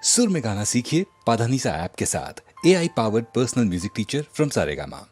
सुर में गाना सीखिए पाधानीसा ऐप के साथ। AI powered personal music teacher from Saregama.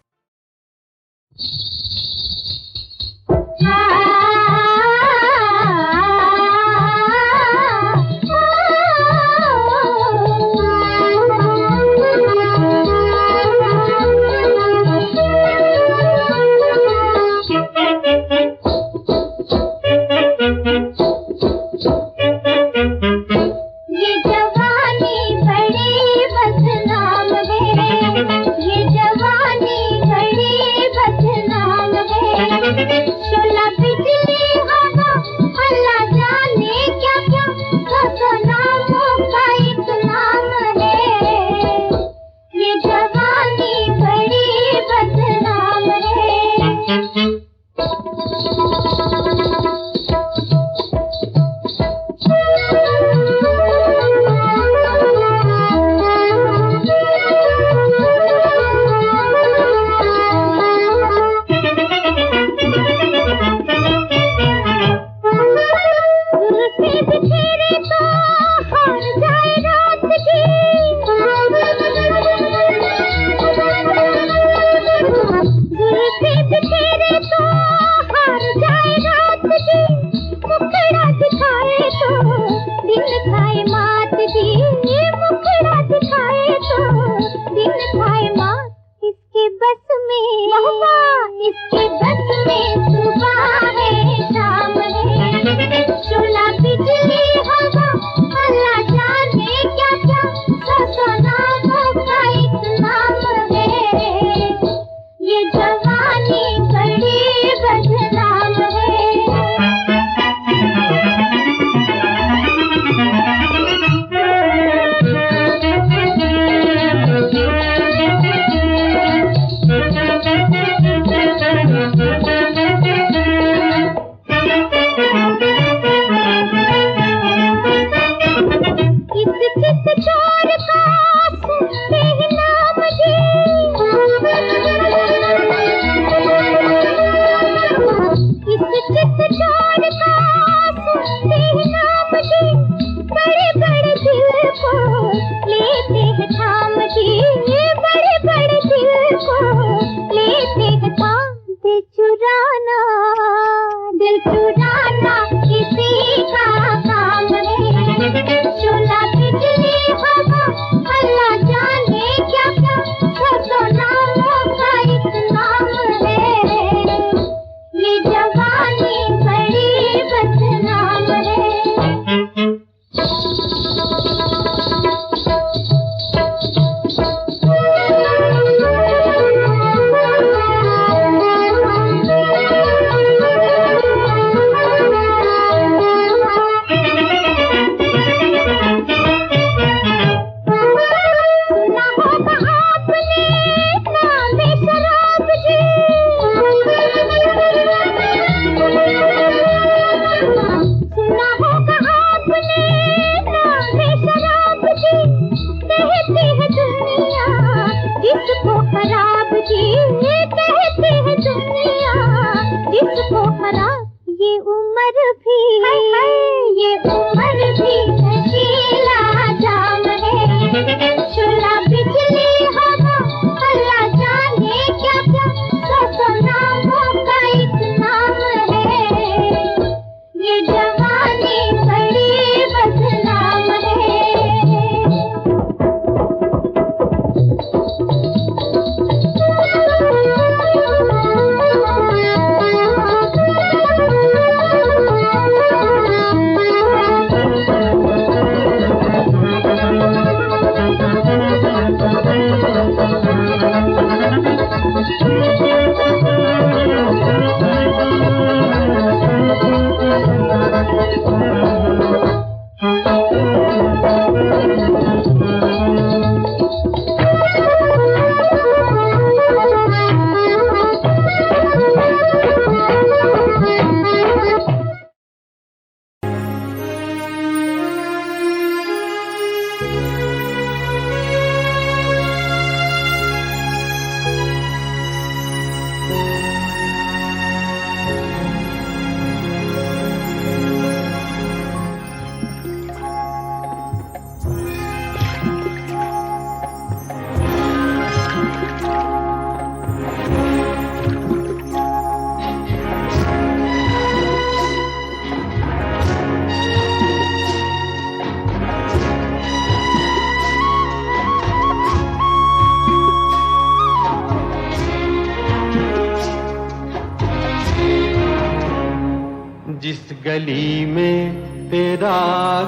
गली में तेरा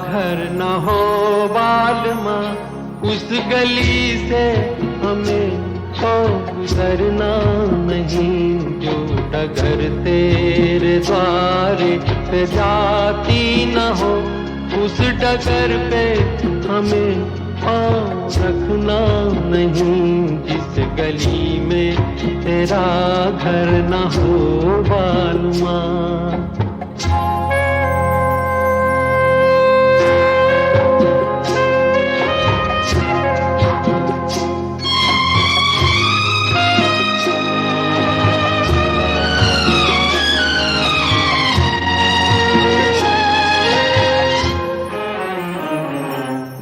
घर न हो बालमा, उस गली से हमें तो गुजरना नहीं। जो डगर तेरे द्वारे पे जाती न हो, उस डगर पे हमें पाँव रखना नहीं। जिस गली में तेरा घर न हो बालमा।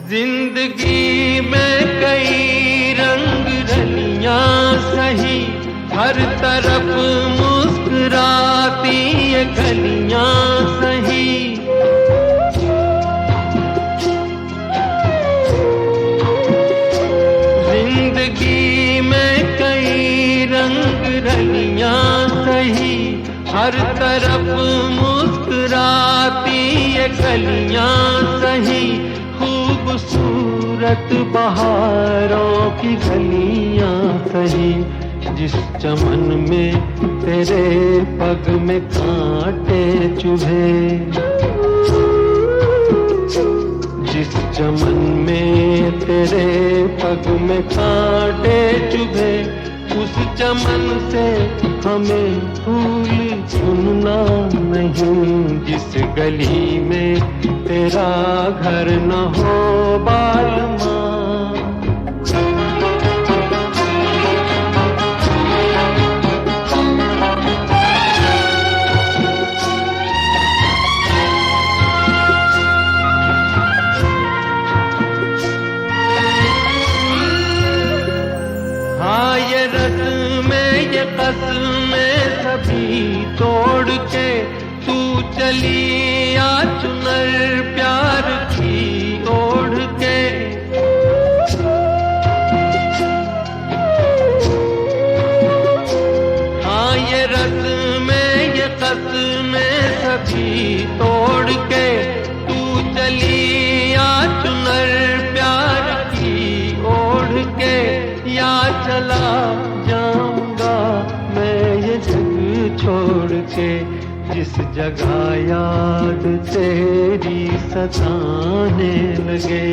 जिंदगी में कई रंग रलियां सही, हर तरफ मुस्कुराती ये गलियां सही। जिंदगी में कई रंग रलियां सही, हर तरफ मुस्कुराती ये गलियां सही। खूबसूरत बहारों की गलियां सही, जिस चमन में तेरे पग में कांटे चुभे। जिस चमन में तेरे पग में कांटे चुभे, उस चमन से हमें फूल चुनना नहीं। जिस गली में तेरा घर न हो बालमा। हाँ ये रस्में ये कस्में सभी तोड़ के तू चली आ चुनर प्यार की ओढ़ के। हाँ ये रस्में ये कस्में सभी तोड़ के तू चली आ चुनर प्यार की ओढ़ के। या चला जाऊंगा मैं ये जग छोड़ के, जिस जगह याद तेरी सताने लगे।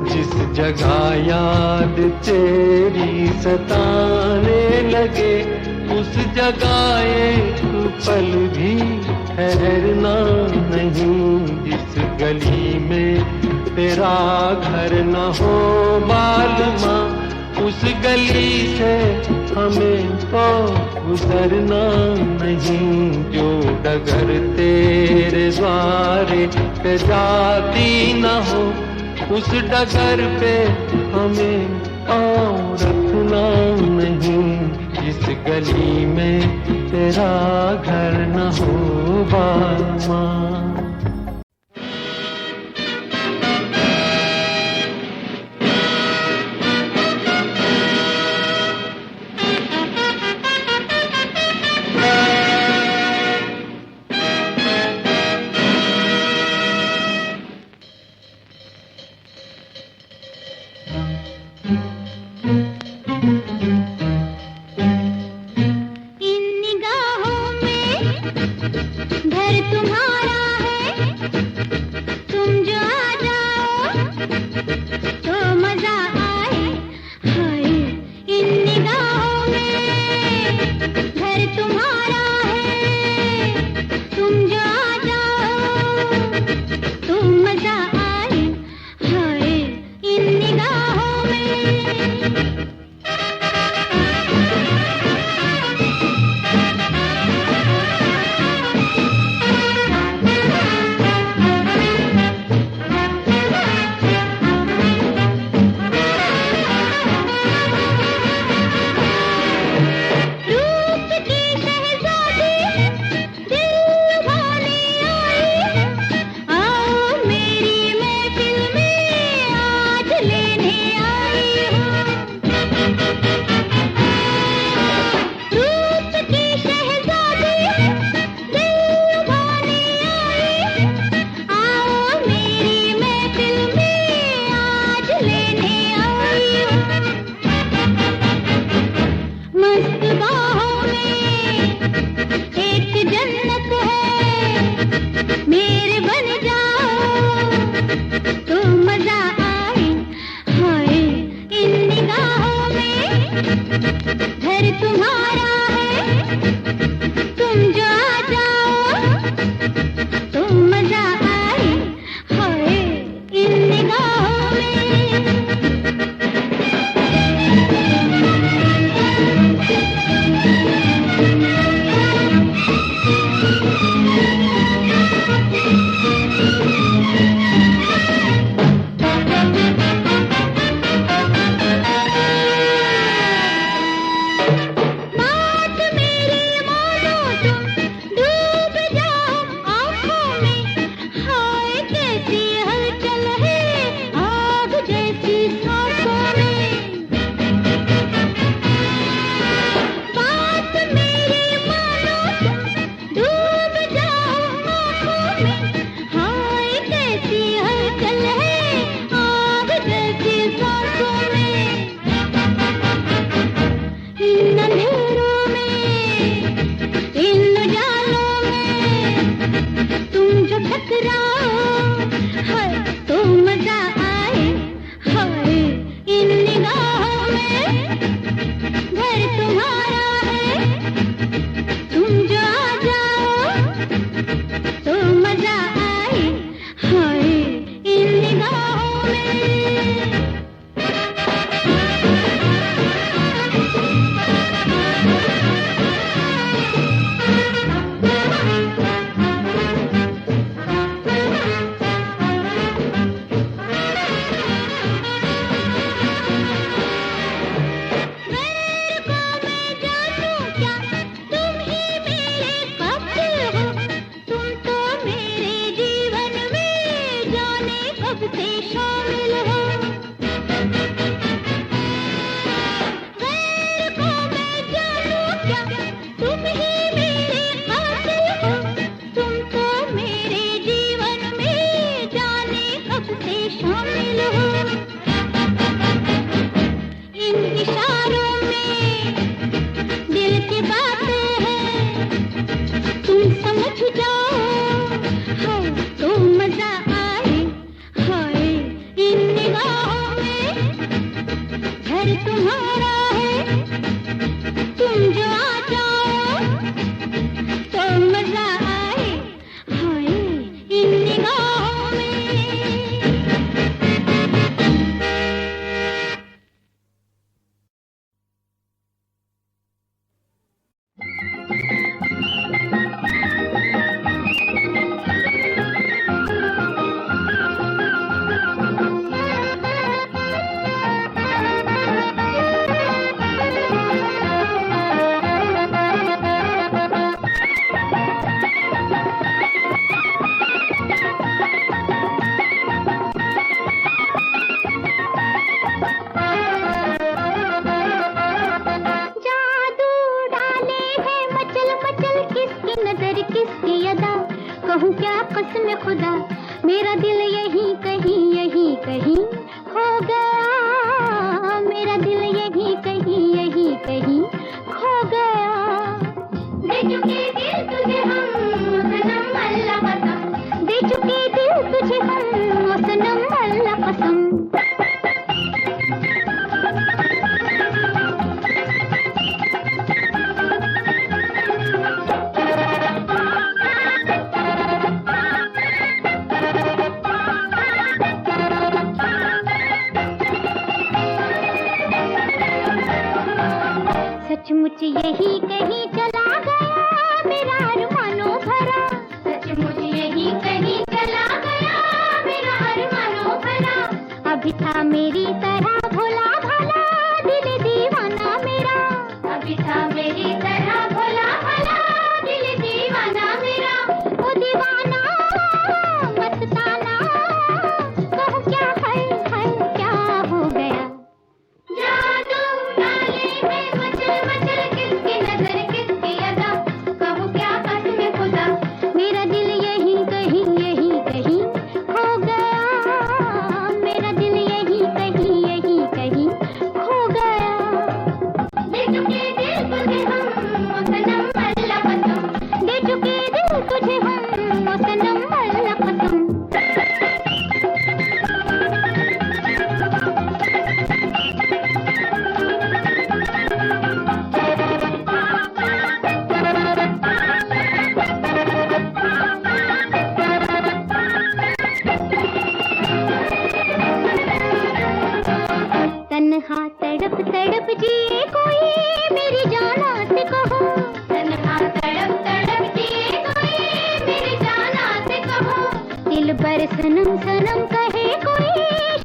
जिस जगह याद तेरी सताने लगे, उस जगह एक पल भी ठहरना नहीं। जिस गली में तेरा घर न हो बालमा, उस गली से हमें तो गुजरना नहीं। जो डगर तेरे द्वारे पे जाती न हो, उस डगर पे हमें पाँव रखना नहीं। जिस गली में तेरा घर न हो बालमा। घर तुम्हारा है, कब से शामिल हो। गैर को मैं जानूं क्या, तुम ही मेरे कातिल हो। तुम तो मेरे जीवन में जाने कब से शामिल हो। इन इशारों में दिल की बातें हैं, तुम समझ जाओ, हाय तो मजा आए। हाय इन निगाहों में घर तुम्हारा है, तुम जो आ जाओ तो मजा आए। हाय इन निगाहों में। जादू डाले है मचल मचल, किसकी नजर किसकी अदा, कहूँ क्या कसम खुदा, मेरा दिल यहीं कहीं खो गया। मेरा दिल यहीं कहीं खो गया। दे चुके दिल तुझे हम सनम अल्लाह कसम, दे चुके दिल तुझे हम सनम अल्लाह कसम। सचमुच यही कहीं चला गया मेरा अरमानों भरा। सचमुच यही कहीं चला गया मेरा अरमानों भरा। अभी था मेरी तरह भोला भाला दिल दीवाना मेरा। अभी था मेरी तरह भोला भाला दिल दीवाना मेरा। ओ दीवाना मस्ताना, कहूँ क्या है क्या हो गया। जादू डाले है मचल मचल, किसकी नजर किसकी अदा, कहूँ क्या कसम खुदा, मेरा दिल यहीं कहीं खो गया। मेरा दिल यहीं कहीं खो गया। दे चुके दिल तुझे हम सनम अल्लाह कसम, दे चुके दिल तुझे हम सनम अल्लाह कसम। तन्हा तड़प तड़प जिए कोई मेरी जाना से कहो। तन्हा तड़प तड़प जिए कोई मेरी जाना से कहो। दिल पर सनम सनम कहे कोई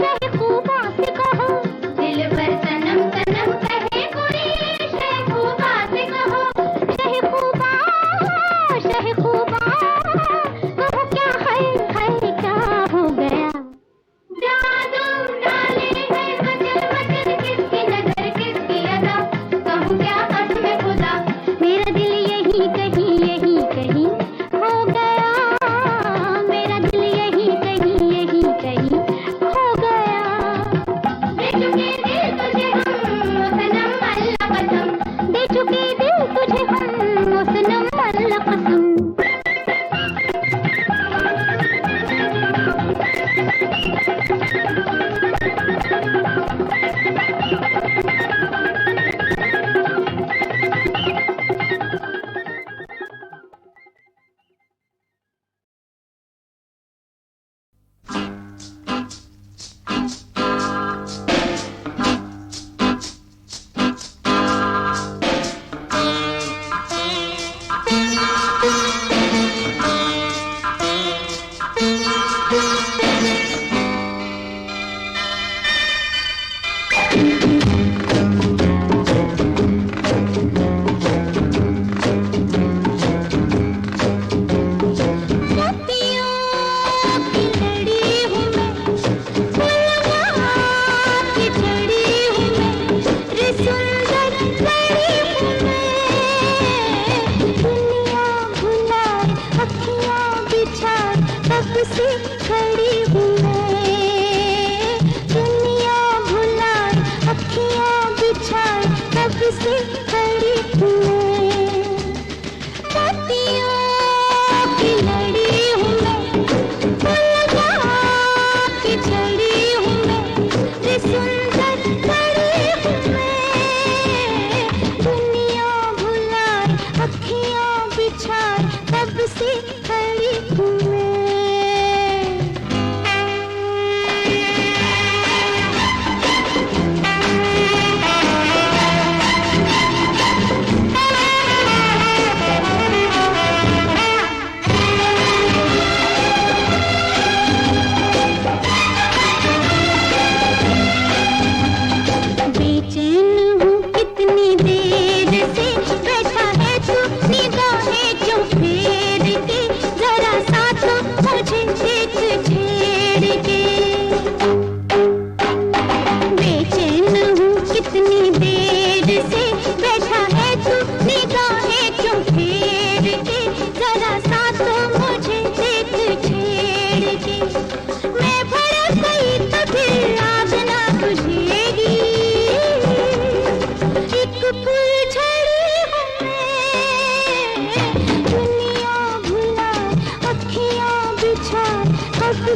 शहखूबा से कहो। दिल पर सनम सनम कहे कोई शहखूबा से कहो। शहखूबा कहो क्या है क्या हो गया। जादू डाले है मचल मचल, किसकी नजर किसकी अदा, कहूँ क्या कसम खुदा, मेरा दिल यहीं कहीं खो गया। मेरा दिल यहीं कहीं खो गया।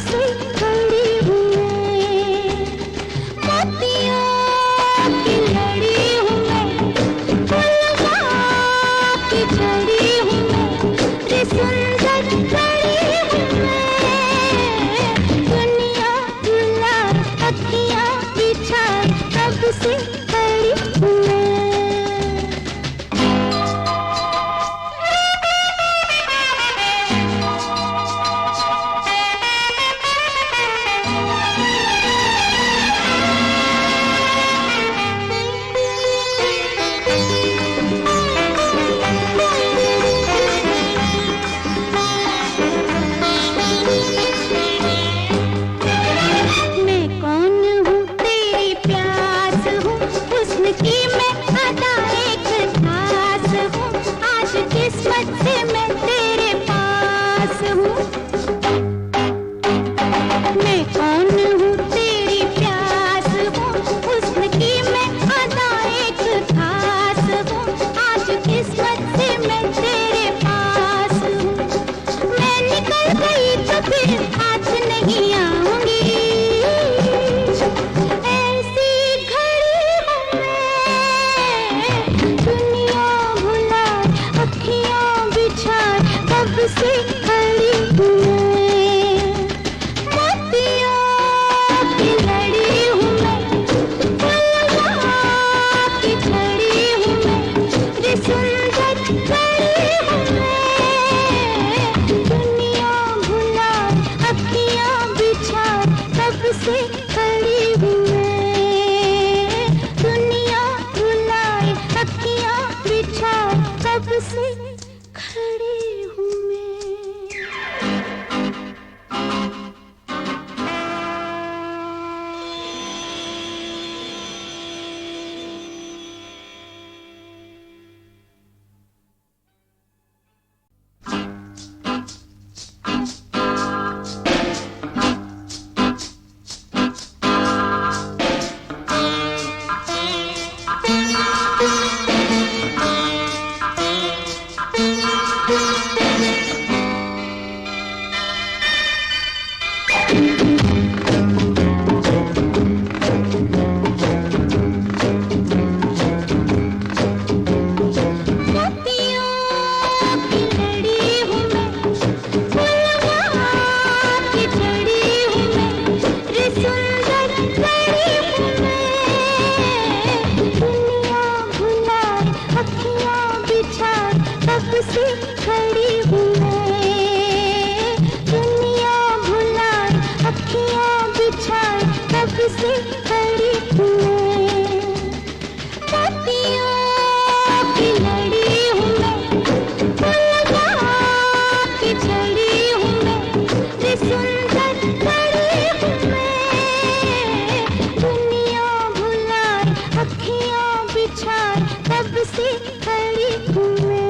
से खड़ी हूँ मैं, मोतियों की लड़ी हूँ मैं, फूलों की झड़ी हूँ मैं, रे सुंदर लड़ी हूँ मैं, दुनिया बुलाए अखियाँ बिछाए कब से खड़ी हूँ मैं। मैं कौन हूँ तेरी प्यास हूँ, हुस्न की मैं अदा एक खास हूँ, आज किस्मत से मैं तेरे पास हूँ। मैं कौन हूँ तेरी प्यास हूँ, हुस्न की मैं अदा एक खास हूँ, आज किस्मत से मैं तेरे पास हूँ। मैं निकल गई तो फिर हाथ नहीं आऊंगी, ऐसी घड़ी हूँ मैं, दुनिया भुलाए अखियाँ बिछाए कब से खड़ी हूँ मैं, मोतियों की लड़ी हूँ मैं, फूलों की झड़ी हूँ मैं, रे सुंदर लड़ी हूँ मैं, दुनिया भुलाए अखियाँ बिछाए कब से खड़ी हूँ मैं, दुनिया भुलाए अखियाँ बिछाए कब से खड़ी हूँ मैं। मोतियों की लड़ी हूँ मैं, फूलों की झड़ी हूँ मैं, रे सुंदर लड़ी हूँ मैं, दुनिया भुलाए अखियाँ बिछाए कब से खड़ी हूँ मैं, दुनिया भुलाए अखियाँ बिछाए कब से खड़ी हूँ मैं, मोतियों की लड़ी हूँ मैं, फूलों की झड़ी हूँ मैं, रे सुंदर लड़ी हूँ मैं, दुनिया भुलाए अखियाँ बिछाए कब से खड़ी हूँ मैं।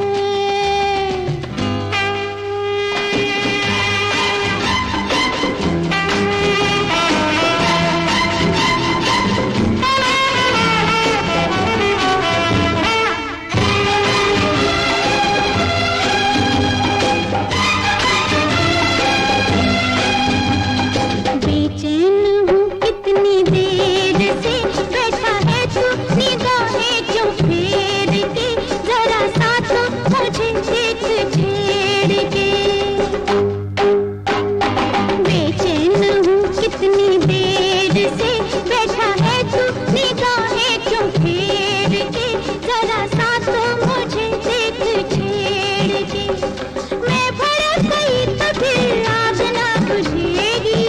बेचैन हूँ कितनी देर से, बैठा है तू निगाहें क्यों फेर के, जरा साथ मुझे देख छेड़ के। बेचैन हूँ कितनी देर से, बैठा है तू निगाहें क्यों फेर के, जरा साथ मुझे देख छेड़ के। मैं भड़क गई तो फिर आग ना बुझेगी,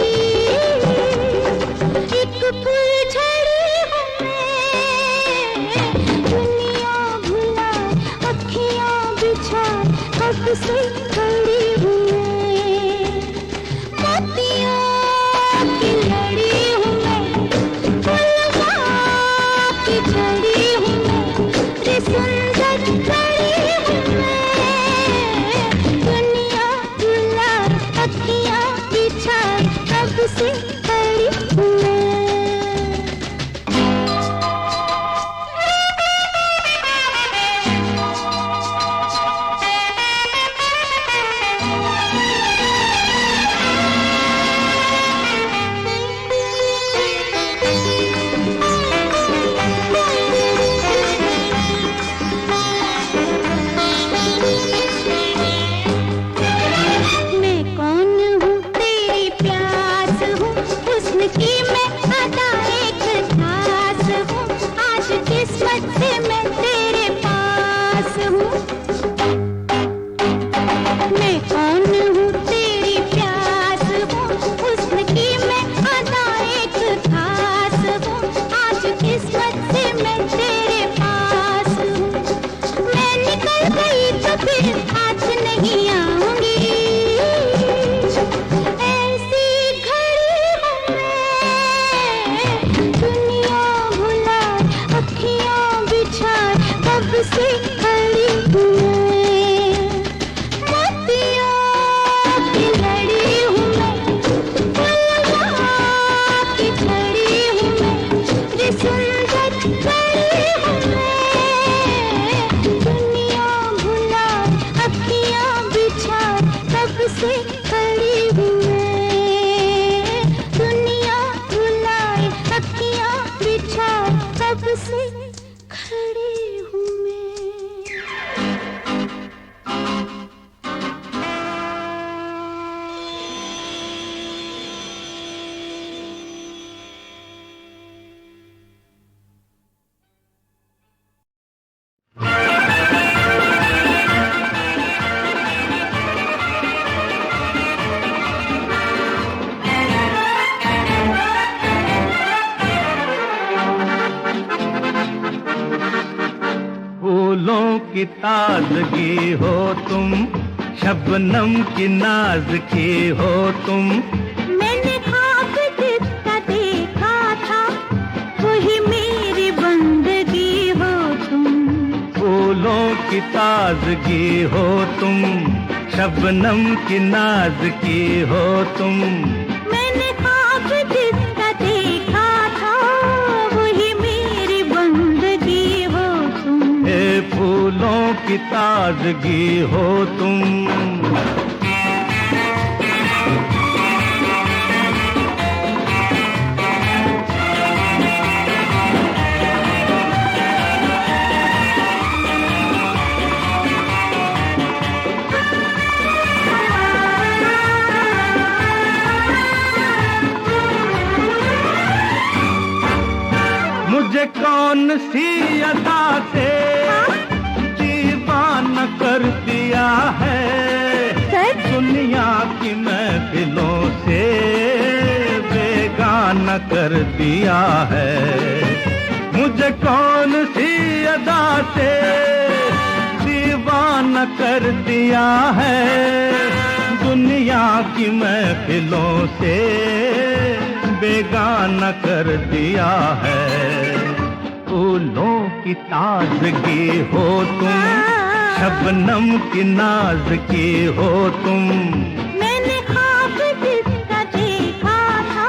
एक फुलझड़ी हूँ मैं, दुनिया भुलाए अखियाँ बिछाए कब से खड़ी हूँ मैं, मोतियों की लड़ी हूँ मैं, फूलों की झड़ी हूँ मैं, रे सुंदर लड़ी हूँ मैं, दुनिया भुलाए अखियाँ बिछाए कब से खड़ी हूँ मैं। की ताजगी हो तुम, शबनम की नाज़की हो तुम। मैंने ख्वाब जिसका देखा था वही मेरी बंदगी हो तुम। फूलों की ताजगी हो तुम, शबनम की नाज़की हो तुम। मैंने ख्वाब जिसका देखा था वही मेरी बंदगी हो तुम। हे फूलों की ताजगी हो तुम। मुझे कौन सी अदा से दीवाना कर दिया है, दुनिया की महफिलों से बेगाना कर दिया है। मुझे कौन सी अदा से दीवाना कर दिया है, दुनिया की महफिलों से बेगाना कर दिया है। फूलों की ताजगी हो तुम, शबनम की नाज़की हो तुम। मैंने ख्वाब जिसका देखा था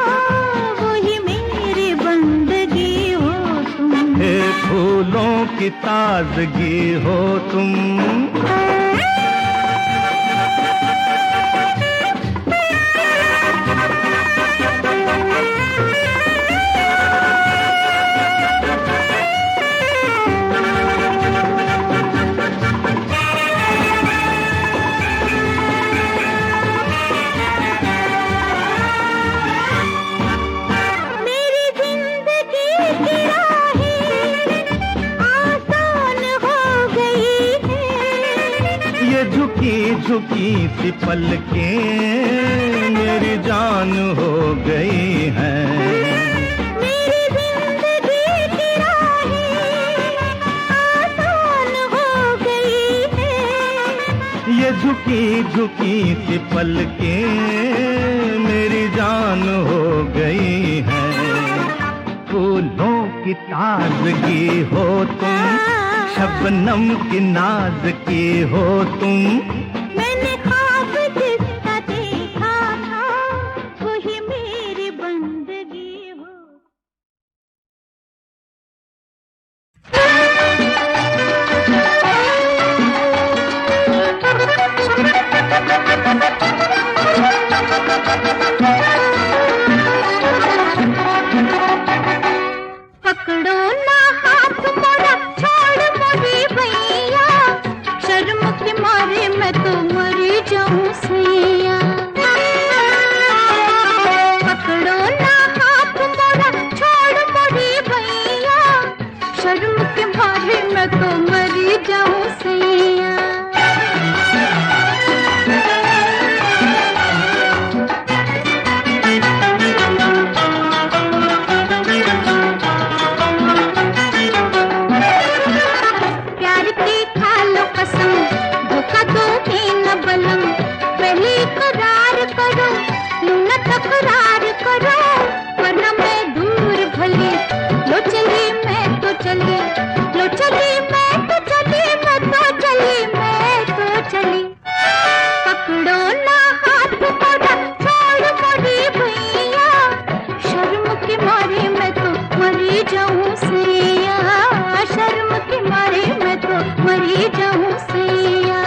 वही मेरी बंदगी हो तुम। हे फूलों की ताजगी हो तुम। झुकी सी पलकें मेरी जान हो गई हैं। मेरी जिंदगी की राहें आसान हो गई है। ये झुकी झुकी सी पलकें मेरी जान हो गई हैं। फूलों की ताजगी हो तुम, शबनम की नाज़की हो तुम। मैंने ख्वाब जिसका देखा था वही मेरी बंदगी हो। पकड़ो ना हाथ मोरा, छोड़ मोरी भैया, शर्म के मारे मैं तो मरी जाऊं सैया। पकड़ो ना हाथ मोरा, छोड़ मोरी भैया, शर्म के मारे मैं तो मरी जाऊं सैया। तकरार करो वरना मैं दूर भली। लो चली मैं तो चली, लो चली मैं तो चली, मैं तो चली, मैं तो चली। पकड़ो ना हाथ मोरा, छोड़ मोरी भैया, शर्म के मारे मैं तो मरी जाऊं सैया। शर्म के मारे मैं तो मरी जाऊं सैया।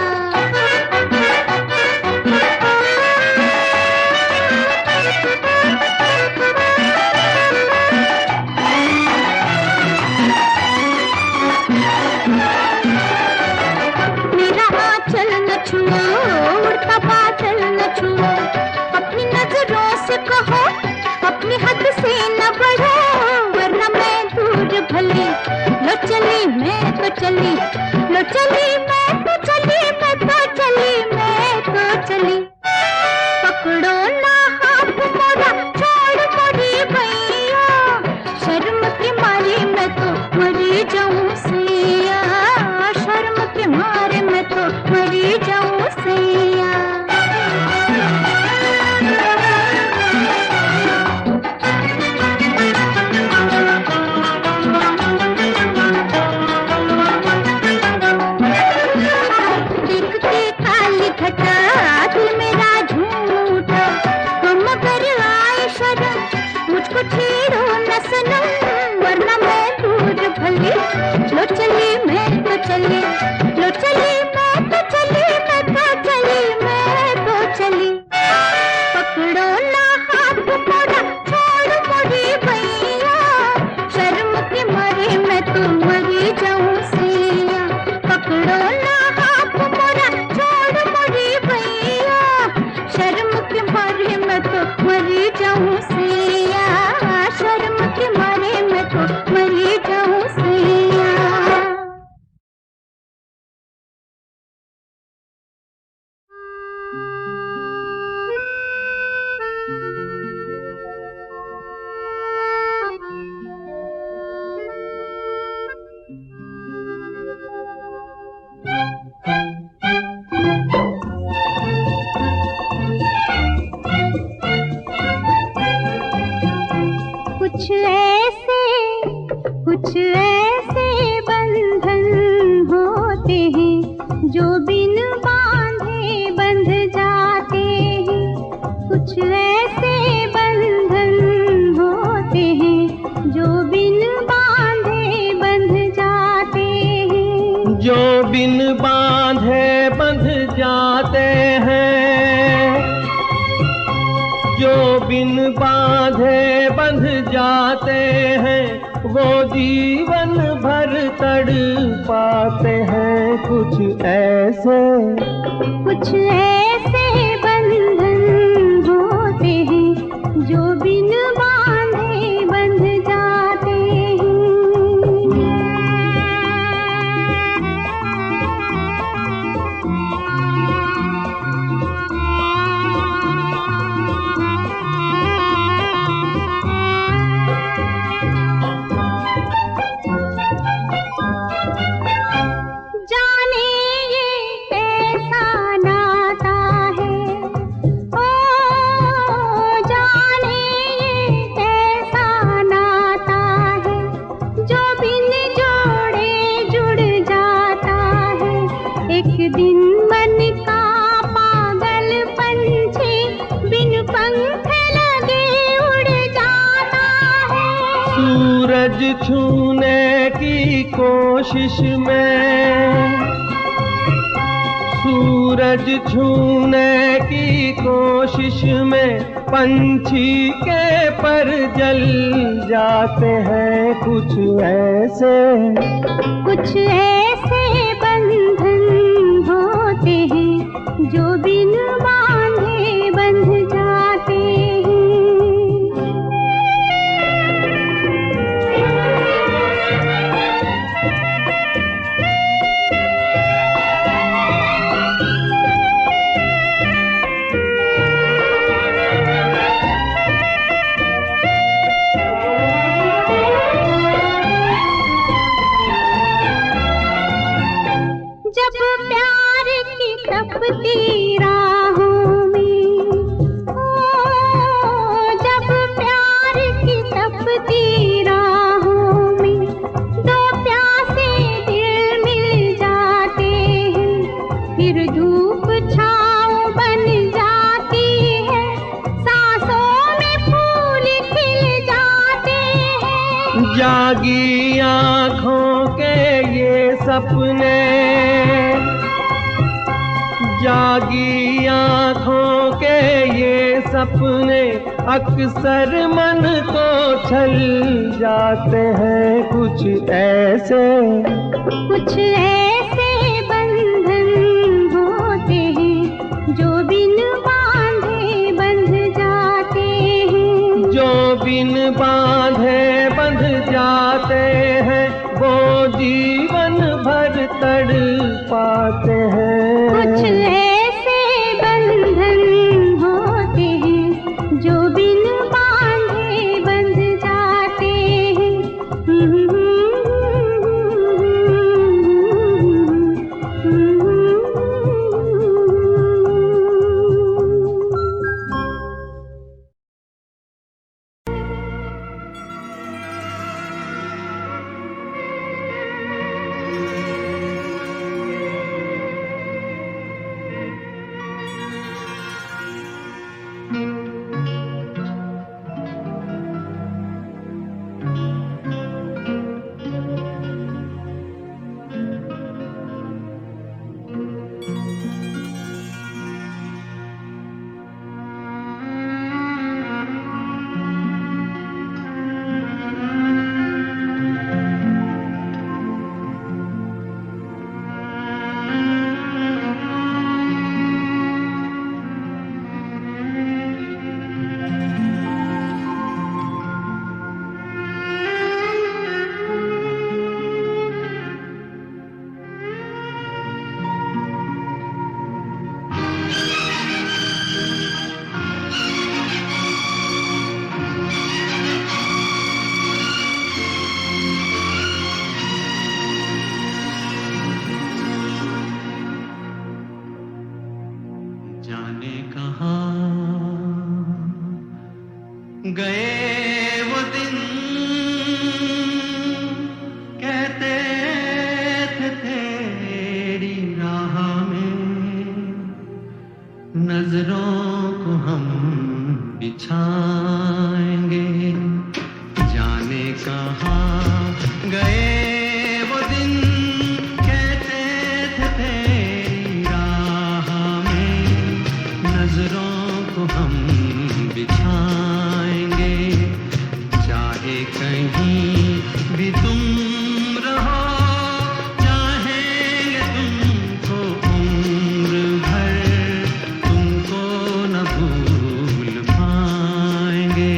उड़ता बादल न छुओ, अपनी नजरों से कहो, अपनी हद से न बढ़ो, वरना मैं दूर भली। लो चली मैं तो चली, लो चली मैं तो चली, मैं तो चली, मैं तो चली। पकड़ो ना हाथ मोरा, छोड़ मोरी भैया, शर्म के मारे मैं तो मरी जाऊं सैया। शर्म के मरी जाऊं सैया। देखते खाली घटा दिल मेरा झूम उठा, हम अगर आए शरण मुझको छेड़ो न सनम, वरना मैं दूर भली। लो चली मैं तो चली, लो चली मैं तो चली, मैं तो चली, मैं तो चली। पकड़ो ना हाथ मोड़ा, छोड़ मोरी भैया, शर्म के मारे मैं तो मरी जाऊं सैया। पकड़ो ना हाथ मोड़ा, छोड़ मोरी भैया, शर्म के मारे मैं तो मरी जाऊं सैया, शर्म के मारे मैं तो मरी जाऊं सैया। कुछ ऐसे बंधन होते हैं जो बिन बांधे बंध जाते हैं। कुछ ऐसे बंधन होते हैं जो बिन बांधे बंध जाते हैं। जो बिन बांधे बंध जाते हैं, जो बिन बांधे बंध जाते हैं, वो जीवन भर तड़पाते हैं। कुछ ऐसे बंधन होते हैं जो बिन बांधे बंध जाते हैं। जाने ये कैसा नाता है, ओ जाने ये कैसा नाता है, जो बिन जोड़े जुड़ जाता है। एक दिन मन का पागल पंछी बिन पंख लगे उड़ जाता है। सूरज छूने की कोशिश में, सूरज छूने की कोशिश में पंछी के पर जल जाते हैं। कुछ ऐसे बंधन होते हैं जो बिन बांधे बंध जाते हैं। जब प्यार की तपती राहों में, ओ जब प्यार की तपती राहों में, दो प्यासे दिल मिल जाते हैं। फिर धूप छाँव बन जाती है, सांसों में फूल खिल जाते हैं। जागी आँखों के ये सपने, जागी आँखों के ये सपने अक्सर मन को छल जाते हैं। कुछ ऐसे बंधन होते हैं जो बिन बांधे बंध जाते हैं। जो बिन बांधे बंध जाते हैं, वो जीवन भर तड़पाते हैं। कुछ ऐसे बंधन होते हैं जो बिन बांधे बंध जाते हैं। वो दिन कहते थे तेरी राह में नजरों को हम बिछाएंगे, जाने कहाँ गए वो दिन कहते थे तेरी राह में नजरों को हम बिछाएंगे, चाहे कहीं भी तुम रहो चाहेंगे तुमको उम्र भर, तुमको न भूल पाएंगे।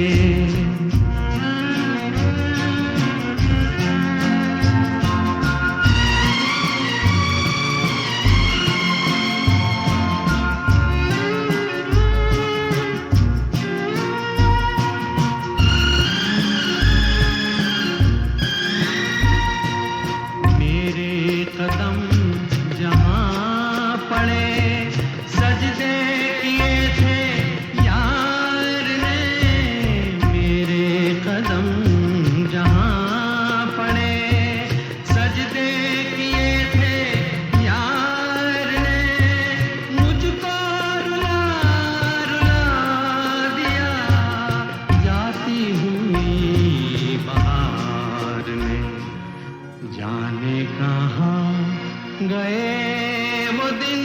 मेरे कदम जहाँ पड़े सजदे किए थे यार ने, मेरे कदम जहाँ पड़े सजदे किए थे यार ने, मुझको रुला रुला दिया जाती हुई बहार ने, जाने कहाँ गए वो दिन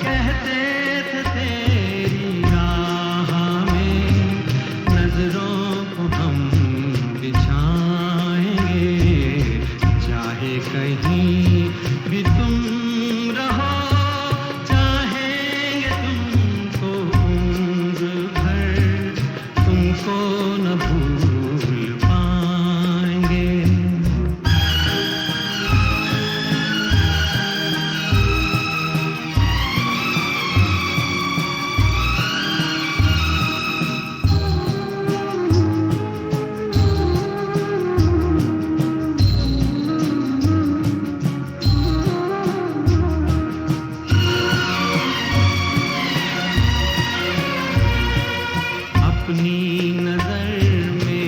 कहते थे तेरी राह में नजरों को हम बिछाएंगे, चाहे कहीं भी तुम रहो चाहेंगे तुमको उम्र भर, तुमको न भूल पाएंगे। अपनी नजर में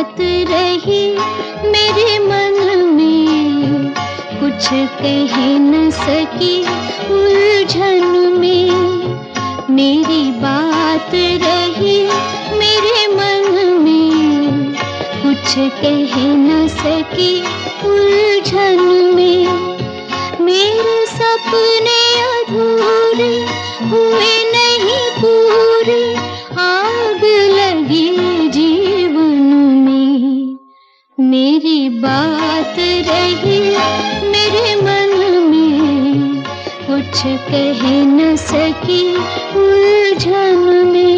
बात रही मेरे मन में, कुछ कह न सकी उलझन में। मेरी बात रही मेरे मन में, कुछ कह न सकी उलझन में। मेरे सपने अधूरे हुए नहीं पूरे, आग लगी जीवन में। मेरी बात रही मेरे मन में, कुछ कह न सकी उलझन में।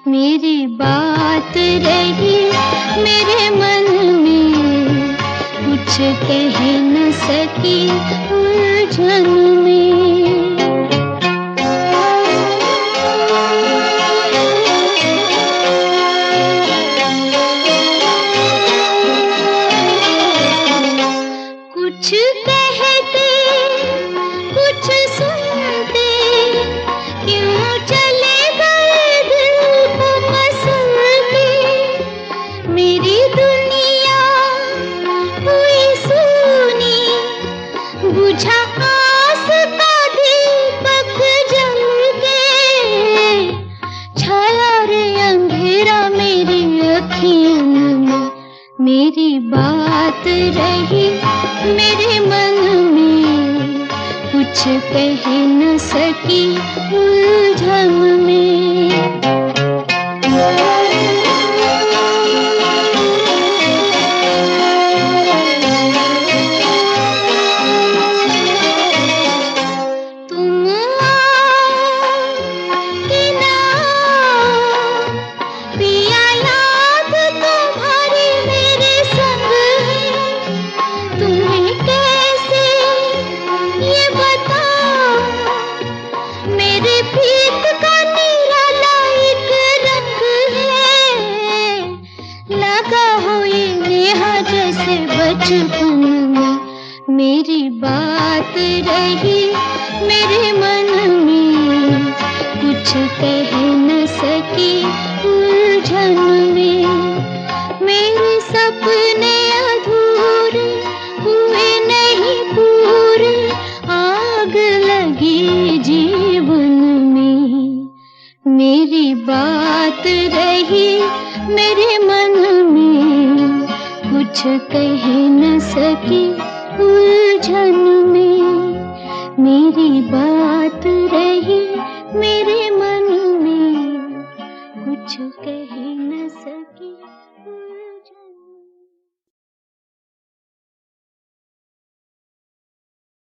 मेरी बात रही मेरे मन में, कुछ कह न सकी उलझन में। कुछ कहते कुछ सुनते, क्यों चले गए दिल को मसलते। मेरी दुनिया हुई सूनी, बुझा आस का दीपक जल के। छाया रे अंधेरा मेरी अखियों में, मेरी बात रही मेरे मन में, कुछ कह न सकी उलझन में। तुम आओ कि ना आओ, पिया याद तुम्हारी मेरे संग है। तुम्हें कैसे ये बताऊं, मेरे प्रीत का निराला एक रंग है। लगा हो ये नेहा जैसे बचपन में, मेरी बात रही मेरे मन में, कुछ कह न सकी उलझन में। मेरे सपने अधूरे हुए नहीं पूरे, आग लगी जीवन में। मेरी बात रही मेरे मन में, कुछ कह न सकी उलझन में। मेरी बात रही मेरे मन में, कुछ कह न सकी उलझन में।